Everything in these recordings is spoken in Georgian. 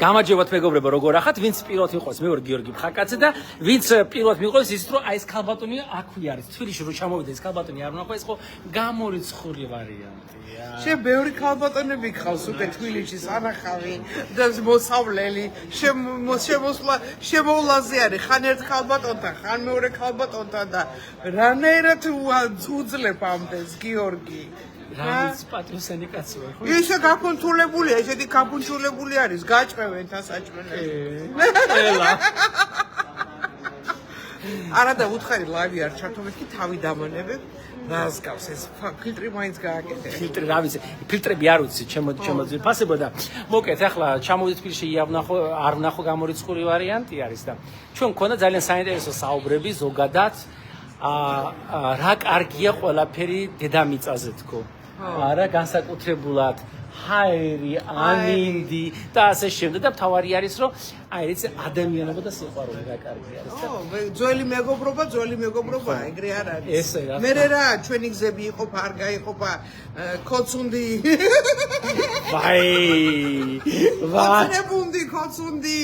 გამარჯობათ მეგობრებო, როგორ ახართ? ვინც პირველად მიყვარს, მე ვარ გიორგი ფხაკაძე და ვინც პირველად მიყვარს ის რომ აი ეს ქალბატონი აქვე არის. თბილისში რომ ჩამოვიდა ეს ქალბატონი არ უნდა ეს ხო გამორიცხული ვარიანტია. შენ ბევრი ქალბატონები გყავს უკვე თბილისში სანახავი და მოსავლელი შემოვლაზე არის ხან ერთ ქალბატონთან, ხან მეორე ქალბატონთან და რანაირად უძლებ ამდენს გიორგი. რა პატრიოსენი კაცი ვარ ხო? ისე გაკონტროლებულია, ესეთი გაკონტროლებული არის, გაჭმევენ თასაჭმელებს. ელა. არა და უთხარი ლაივი არ ჩართო მეთქი თავი დამონებებ. რას გავს ეს ფილტრი მაინც გააკეთე. ფილტრი რა ვიცი, ფილტრები არ ვიცი, შემოძიფასებო და მოკეთ ახლა ჩამოვიდეთ თბილისში არ ვნახო გამორიცხული ვარიანტი არის და ჩვენ მქონდა ძალიან საინტერესო საუბრები ზოგადად რა კარგია ყველაფერი დედამიწაზე თქო. არა განსაკუთრებულად ჰაერი, ამინდი და ასე შემდეგ და თავარი არის რომ აი ეს ადამიანობა და სიყვარული რა კარგი არის. ძველი მეგობრობა, ეგრე არ არის. ესე რა. მე რა ჩვენი გზები იყოფა, არ გაიყოფა, კოცუნდი. ვაი. კოცუნდი.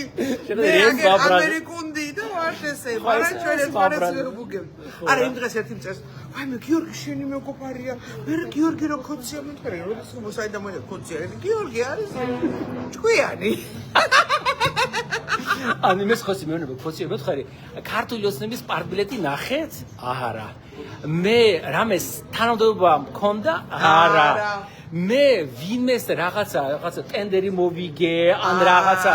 ეს ამერიკუნდი და ვარ ესე, მაგრამ ჩვენ ერთმანეთს ვუგებ. არა, იმ დღეს ერთი მწეს, აი მე გიორგი შენი მეგობარია, მე გიორგი რო კოცია მეთქარი, როდის მოსაიდამოა კოცია, გიორგი არის ჭკვიანი. ანუ მე ხოსი მეუბნება კოცია მეთქარი, ქართული ოცნების პარტბილეტი ნახეთ? არა. მე რამეს თანამდებობა მქონდა? არა. მე ვინმეს რაღაცა ტენდერი მოვიგე ან რაღაცა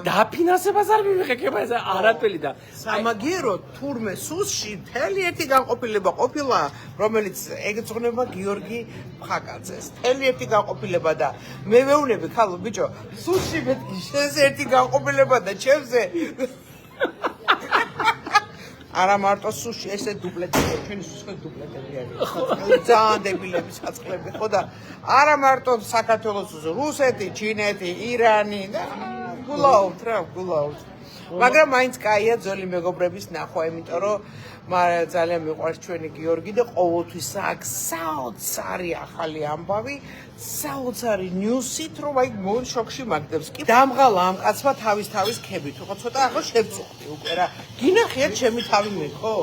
დაფინანსებას არ მივიღება ეს არაფერი და სამაგიერო თურმე სუსში მთელი ერთი განყოფილება ყოფილა რომელიც ეგწონება გიორგი ფხაკაძეს მთელი ერთი განყოფილება და მე ვეუბნები ხალო ბიჭო სუსში მეთქი შენზე ერთი განყოფილება და ჩემზე არა მარტო სუში ესე დუპლეტები ჩვენი სუსხი დუპლეტები არის ძალიან დებილები საწყლები ხო და არა მარტო საქართველოს რუსეთი ჩინეთი ირანი და გულაობთ მაგრამ მაინც კაია ძველი მეგობრების ნახვა იმიტომ რომ ძალიან მიყვარს ჩვენი გიორგი და ყოველთვის აქვს საოცარი ახალი ამბავი საოცარი ნიუსით რომ აი მონ შოქში მაგდებს კი დამღალა ამ კაცმა თავის ქებით ხო ცოტა ახლა შევწუხდი უკვე რა გინახიათ ჩემი თავი მე ხო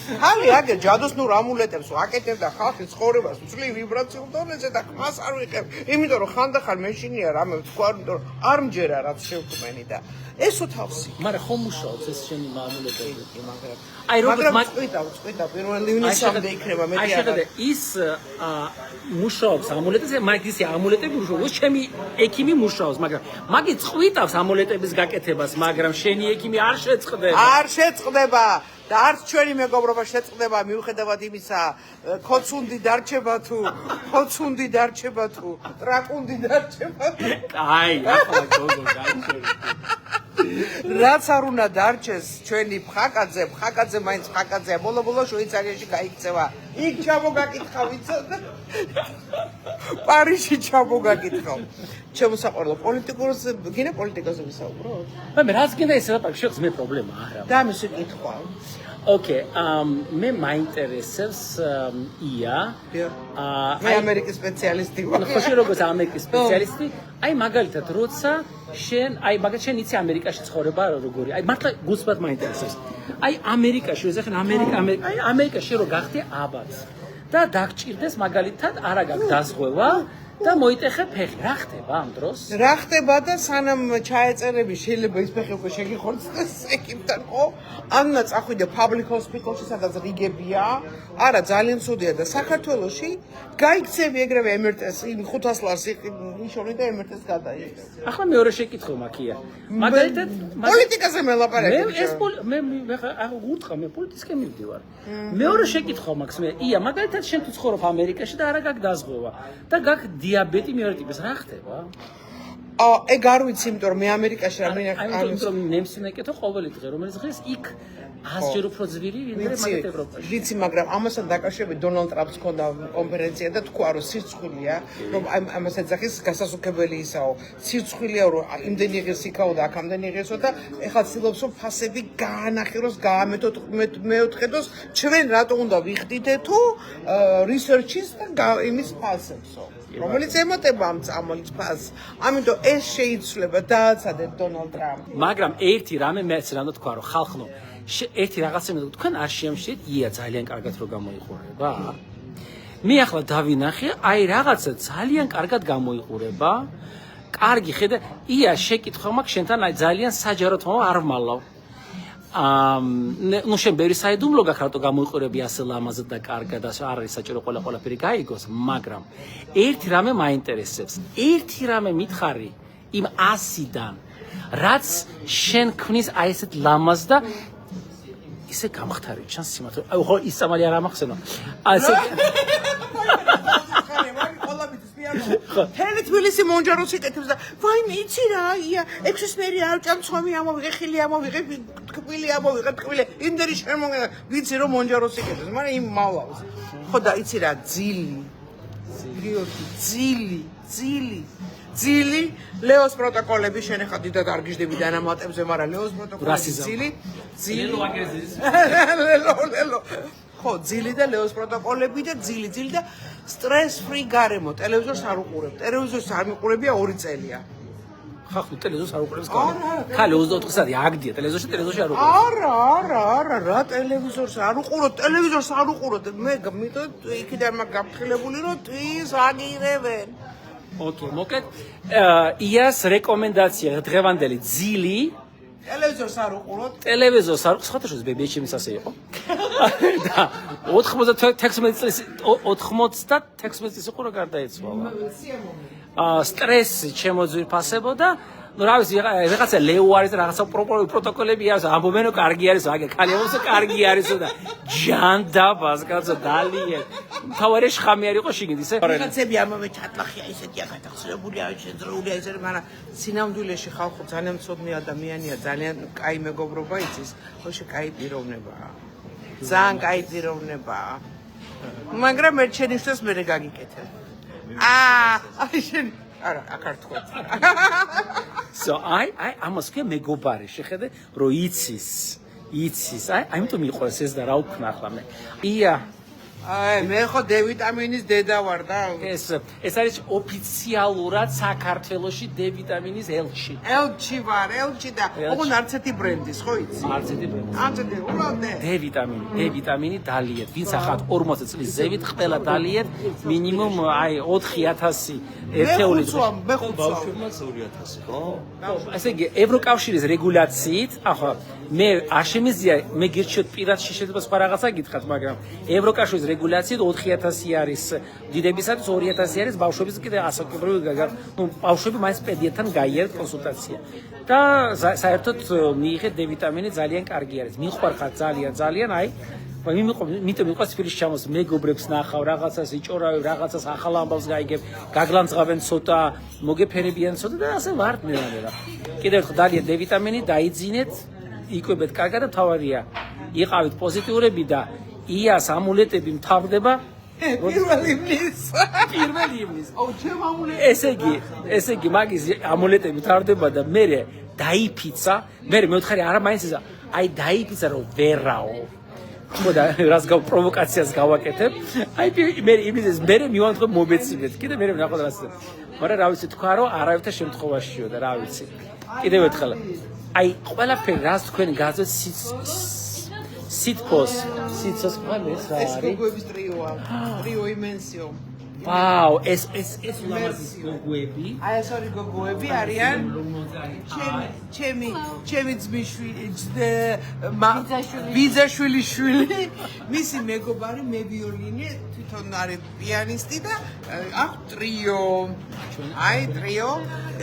ხალი აგერ ჯადოსნურ ამულეტებს ვაკეთებდა ხალხის ცხოვრებას უძლი ვიბრაციულ დონეზე და ხმას არ ვიყებ იმიტომ რომ ხანდახან მეშინია რამე თქვა რომ არ მჯერა რაც შევქმენი და ესო თავსი მაგრამ ხომ მუშაობს ეს შენი ამულეტები კი მაგრამ აი როგორც წვიდა პირველი ივნისამდე იქნება მე აი შეხედე ის მუშაობს ამულეტებზე მაგისი ამულეტები მუშაობს ჩემი ექიმი მუშაობს მაგრამ მაგი წვიტავს ამულეტების გაკეთებას მაგრამ შენი ექიმი არ შეწყდება და არც ჩვენი მეგობრობა შეწყდება მიუხედავად იმისა კოცუნდი დარჩება თუ ტრაკუნდი დარჩება აი ახლა გოგო დაიჭერე რაც არ უნდა დარჩეს ჩვენი ფხაკაძე მაინც ფხაკაძეა ბოლო შვეიცარიაში გაიქცევა იქ ჩამოგაკითხა ვიცოდა პარიზში ჩამოგაკითხა შემოსაყრელო პოლიტიკაზე ვისაუბროთ მე რაც გინდა ეს ლაპარაკი შეღს მე პრობლემა არა და მისი კითხვა Okay, მე მაინტერესებს ია. მე ამერიკის სპეციალისტი ვარ. ხო როგორც ამერიკის სპეციალისტი, აი მაგალითად როცა შენ იცი ამერიკაში ცხოვრება როგორი. აი მართლა გულწრფელად მაინტერესებს. აი ამერიკაში ეხლა ამერიკაში რო გახდე აბად და დაგჭირდეს მაგალითად არა გაქვს დაზღვევა და მოიტეხე ფეხი. რა ხდება ამ დროს? რა ხდება და სანამ ჩაეწერები შეიძლება ის ფეხი უკვე შეგიხორცდეს ეკიმთან ხო? ანნა წახვიდე public hospital-ში სადაც რიგებია. არა ძალიან ცუდია და საქართველოში გაიქცევი ეგრევე MRT-ს იმ 500 ლარს იშოვი და MRT-ს გადაიღე. ახლა მეორე შეკითხვა მაქია. მაგალითად პოლიტიკაზე მელაპარაკე. მე უთხრა მე პოლიტიკასკენ მივდივარ. მეორე შეკითხვა მაქვს მე ია მაგალითად შენ თუ ცხოვრობ ამერიკაში და არა გაქვს დაზღვევა და გაქვს დიაბეტი მეორე ტიპის რა ხდება? ეგ არ ვიცი, იმიტომ რომ მე ამერიკაში არ იმიტომ რომ ნემსი მეკეთო ყოველი დღე, რომელიც დღეს იქ 100-ჯერ უფრო ძვირი ვიდრე მაგათ ევროპაში. ვიცი, მაგრამ ამასთან დაკავშირებით დონალდ ტრამპს ჰქონდა კონფერენცია და თქვა რომ სირცხვილია, რომ ამას ეძახის გასასუქებელი ისაო. სირცხვილია რომ იმდენი იღეს იქაო და აქამდენი იღესო და ეხლა ცდილობს რომ ფასები გაანახიროს, გაამეოთხედოს, ჩვენ რატო უნდა ვიხდიდე თუ რისერჩის და იმის ფასებსო. რომელიც ემატება ამ წამოლის ფასს. ამიტომ ეს შეიცვლება დააცადეთ დონალდ ტრამპი. მაგრამ ერთი რამე მეც რამე თქვა რომ ხალხო ერთი რაღაცა მე თქვენ არ შეამშვიდეთ ია ძალიან კარგად რო გამოიყურება. მე ახლა დავინახე აი რაღაცა ძალიან კარგად გამოიყურება. კარგი ხედა ია შეკითხვა მაქვს შენთან აი ძალიან საჯაროდ არ ვალავ. ნუ შენ ბევრი საიდუმლო გაქვს რატო გამოიყურები ასე ლამაზად და კარგად ასე არ არის საჭირო ყველაფერი გაიგოს მაგრამ ერთი რამე მაინტერესებს ერთი რამე მითხარი იმ 100-დან რაც შენ ქმნის აი ესეთ ლამაზ და ისე გამختარი ჩანს სიმართლე აი ხო ის სამალი არ ამახსენო ასე თელი თბილისი მონჯაროს იკეთებს და ვაიმე იცი რა ია ექვსისმერი არ ჭამცომი ამოვიღე ხილი ამოვიღე თკვილი ამოვიღე თკვილი იმდენი შემოგენა ვიცი რომ მონჯაროს იკეთებს მაგრამ იმ მალავს ხო და იცი რა ძილი ლეოს პროტოკოლები შენ ახლა დიდად არ გიждები დანამატებზე მაგრამ ლეოს პროტოკოლები ძილი ლელო ხო ძილი და ლეოს პროტოკოლები და ძილი და სტრეს ფრი გარემო ტელევიზორს არ უყურებ ტელევიზორს არ მიყურებია 2 წელია ხახ ტელევიზორს არ უყურებს ქალი 24 საათი აგდია ტელევიზორში არ უყურებს არა რა ტელევიზორს არ უყუროთ მე მითხრა იქიდან მაგ გაფრთხილებული რომ თვის აგირებენ ოკეი მოკეთ იას რეკომენდაცია დღევანდელი ძილი ტელევიზორს არ უყუროთ ტელევიზორს არ უყუროთ ხოთაშოს ბებიეჩემის ასე იყო და 96 წლის იყო რა გარდაეცვალა სტრესი შემოძვირფასებოდა ну რა ვიცი რაღაცა ლეო არის რაღაცა პროტოკოლები არის ამბობენ რომ კარგი არის აგე ქალი ამბობს რომ კარგი არისო და ჯანდაბას კაცო დალიე თავარი შხამი არ იყო შიგნით ისე რაღაცები ამავე ჩატლახია ისეთია გადახსნებული არის შეზრული ეს მაგრამ სინამდვილეში ხალხო ძალიან მცოდნე ადამიანია ძალიან კაი მეგობრობა იცის ხო კაი პიროვნებაა ძალიან კაი პიროვნებაა მაგრამ მე შენიშნოს მე გაგიკეთე აი შენ არა აკარტყოთ so I ამას კი მეგობარი შეხედე რომ იცის აი ამიტომ მიყვარს ეს და რა ვქნა ახლა მე ია აი მე ხო D ვიტამინის დედა ვარ და ეს არის ოფიციალურად საქართველოში D ვიტამინის ელჩი ვარ ელჩი და ოღონდ არც ერთი ბრენდის ხო იცი არც ერთი უბრალოდ D ვიტამინი დალიეთ ვინც ახლა 40 წლის ზევით ყველა დალიეთ მინიმუმ აი 4000 ერთეული მე ბავშვებმაც 2000 ხო ესე იგი ევროკავშირის რეგულაციით ახლა მე არ შემიძლია მე გირჩიოთ პირად შეიძლება სხვა რაღაცა გითხრათ მაგრამ ევროკავშირის რეგულაციით 4000 არის დიდებისათვის 2000 არის ბავშვების კიდე ასაკობრივი ნუ ბავშვები მაინც პედიატრთან გაიარეთ კონსულტაცია და საერთოდ მიიღეთ D ვიტამინი ძალიან კარგი არის მიყვარხარ ძალიან აი მიტომ მიყვარს ფილის ჩამოს მეგობრებს ნახავ რაღაცას იჭორავ რაღაცას ახალ ამბავს გაიგებ გაგლანძღავენ ცოტა მოგეფერებიან ცოტა და ასე ვართ მე რა კიდევ ხო ძალიან D ვიტამინი დაიძინეთ იკვებეთ კარგად და თავარია იყავით პოზიტიურები და იას ამულეტები მთავრდება პირველი ივნის აუ ჩემ ამულეტი ესე იგი მაგის ამულეტები მთავრდება და მე დაიფიცა მე მეუთხარი არა მაინც ისა აი დაიფიცა რომ ვერაო ხო და რას პროვოკაციას გავაკეთებ აი მე იმის მე მივამთხებ მომეცინეთ კიდე მე ნახოთ რას მაგრამ რა ვიცი თქვა რომ არავითარ შემთხვევაშიო და რა ვიცი კიდევ ერთხელ აი ყველაფერი რას თქვენ გაზეთ სიტკოს ყამეს რა არის ეს გოგოების ტრიო იმენსიო ვაუ ეს ლამაზი გოგოები აი ეს არის გოგოები არიან ჩემი ვიზაშვილი მისი მეგობარი მე ვიოლინე თვითონ არის პიანისტი და აქვს ტრიო აი ტრიო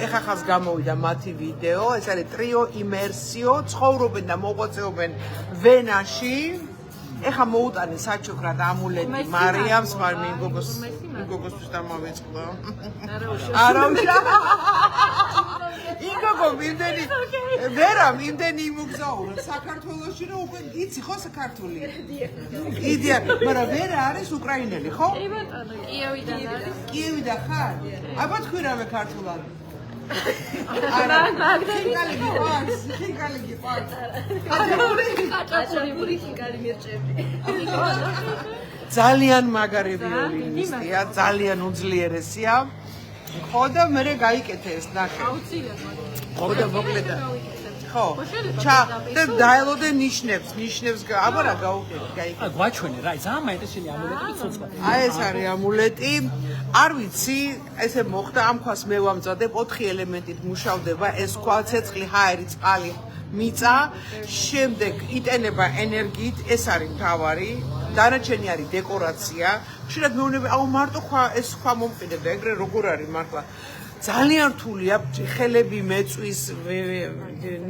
ეხა ხას გამოვიდა მათი ვიდეო ეს არის ტრიო იმერსიო ცხოვრობენ და მოღვაწეობენ ვენაში ეხა მოუტანე საჩუქრად ამულეტი მარიამს მიგოგოსთვის დამავიწყდა არაუშა იგოგო იმდენი იმოგზაურა საქართველოში რომ უკვე იცი ხო საქართველი იდეა მაგრამ ვერა არის უკრაინელი ხო კი ბატონო კიევიდან ხარ აბა თქვი რამე ქართულად არა ხინკალი გიყვარს ატაკური ხინკალი მერჭები ძალიან მაგარი ვიოლინისტია, ძალიან უძლიერესია. ხო და მე გაიკეთე ეს ნახე. აუცილებლად. ხო და მოკლედ. ხო. და დაელოდე ნიშნებს, აბა რა გაიკეთე. გვაჩვენე რა, ძალიან მაინტერესია ამულეტი ცოცხლად. აი ეს არის ამულეტი. არ ვიცი, ესე მოხდა, ამ ქვას მე ვამწადებ 4 ელემენტით მუშავდება, ეს ქვა, ცეცხლი, ჰაერი, წყალი, მიწა, შემდეგ იტენება ენერგიით, ეს არის მთავარი. დანარჩენი არის დეკორაცია. ხშირად მეუბნები, აუ მარტო ხვა ეს ხვა მომყიდე, ეგრე როგორ არის მართლა? ძალიან რთულია, ხელები მეწვის,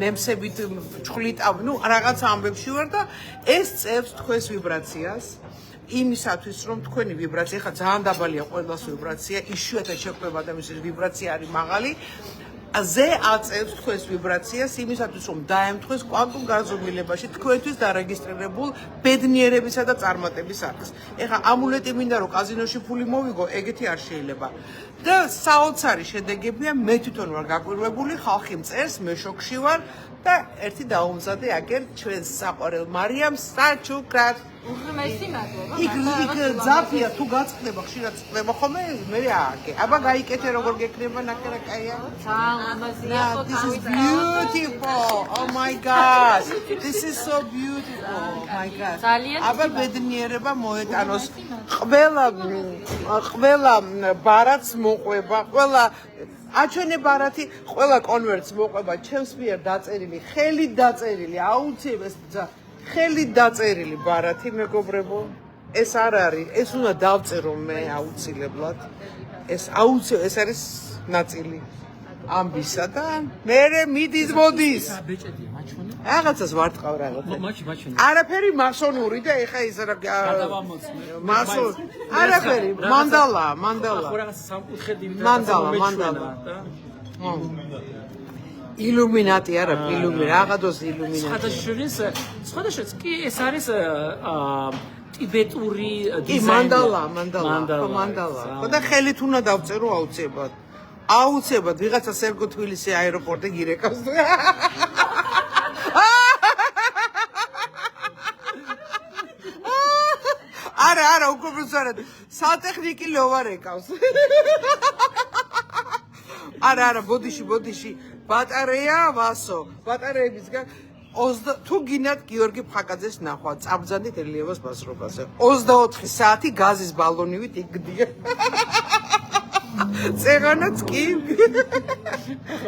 ნემსებით ჩხლიტავ, ნუ რაღაცა ამბებში ვარ და ეს წერს თქვენს ვიბრაციას. იმისათვის რომ თქვენი ვიბრაცია, ხა ძალიან დაბალია ყველას ვიბრაცია, იშვიათად შეხვდება ადამიანის ვიბრაცია არის მაღალი. ზე აწევს თქვენს ვიბრაციას იმისათვის რომ დაემთხვეს კვანტუმ გარზომილებაში თქვენთვის დარეგისტრირებულ ბედნიერებისა და წარმატების აქტს. ეხლა ამულეტი მინდა რომ კაზინოში ფული მოვიგო, ეგეთი არ შეიძლება. და საოცარი შედეგებია, მე თვითონ ვარ გაკვირვებული, ხალხი მწერს, მე შოკში ვარ და ერთი დაუმზადე აგერ ჩვენს საყვარელ მარიამს საჩუქრად. უღმესი მადლობა. იქ ძაფია თუ გაწყდება, ხშირად წყდება ხოლმე, მე ააგე. აბა გაიკეთე როგორ გეკრება, ნახე რა კაია. This is beautiful. Oh my god. This is so beautiful. Oh my god. აბა ბედნიერება მოეტანოს. ყველა ბარათს მოყვება, ყველა აჩვენე ბარათი, ყველა კონვერტს მოყვება, ჩემს მიერ დაწერილი, ხელით დაწერილი, აუცილებლად ხელით დაწერილი ბარათი, მეგობრებო. ეს არ არის, ეს უნდა დავწერო მე აუცილებლად. ეს არის ნაწილი ამბისა და მე მოდის. ბეჭედია, მაჩვენე. რაღაცას ვარტყავ რაღაცა. მაჩვენე. არაფერი მასონური და ეხა ის რა გადავამოწმე. მასონური. არაფერი, მანდალა. ხო რაღაც სამკუთხედი ვიდრე მანდალა. ილუმინატი არა, რაღაცოს ილუმინატი. სხვადასხვა კი ეს არის ტიბეტური დიზაინი. მანდალა. ხო და ხელით უნდა დავწერო აუცილებლად ვიღაცა სერგო თბილისი აეროპორტი გირეკავს. არა, უბრალოდ სატექნიკი ლოვა რეკავს. არა, ბოდიში. ბატარეა, ვასო. ბატარეებისგან თუ გინდათ გიორგი ფხაკაძეს ნახვა, წაბრძანდით ელიევას ბაზრობაზე. 24 საათი გაზის ბალონივით იგდია. წეღანაც კი.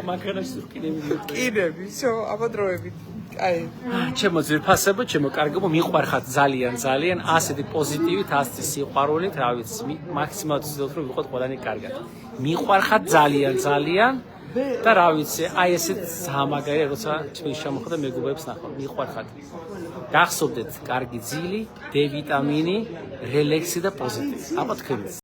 მანქანაში ყიდები. ყიდები, აბა დროებით. აი. ჩემო ძვირფასებო, ჩემო კარგებო, მიყვარხართ ძალიან, ასეთი პოზიტივით, ასეთი სიყვარულით, რა ვიცი, მაქსიმალურად ვცდილობ რომ ვიყოთ ყველანი კარგად. მიყვარხართ ძალიან და რა ვიცი, აი ესეთ სამაგერია, როცა თბილისში ჩამოხვდა მეგობრებს ნახავ, მიყვარხართ. გახსოვდეთ, კარგი ძილი, D ვიტამინი, რელექსი და პოზიტივი. აბა თქვენიც.